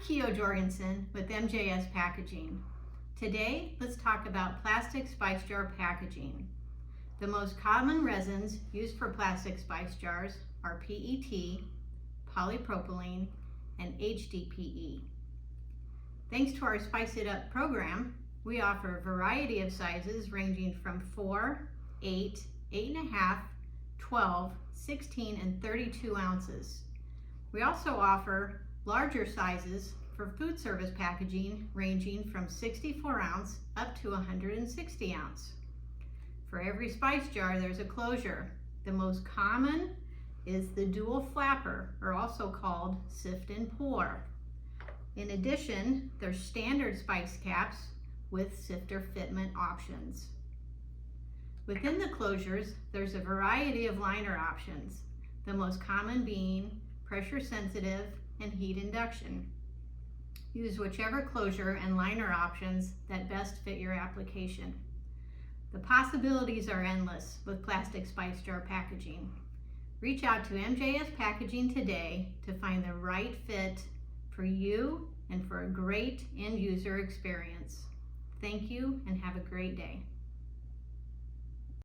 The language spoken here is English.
Keo Jorgensen with MJS Packaging. Today, let's talk about plastic spice jar packaging. The most common resins used for plastic spice jars are PET, polypropylene, and HDPE. Thanks to our Spice It Up program, we offer a variety of sizes ranging from 4, 8, 8.5, 12, 16, and 32 ounces. We also offer larger sizes for food service packaging ranging from 64 ounce up to 160 ounce. For every spice jar, there's a closure. The most common is the dual flapper, or also called sift and pour. In addition, there's standard spice caps with sifter fitment options. Within the closures, there's a variety of liner options, the most common being pressure sensitive and heat induction. Use whichever closure and liner options that best fit your application. The possibilities are endless with plastic spice jar packaging. Reach out to MJS Packaging today to find the right fit for you and for a great end user experience. Thank you and have a great day.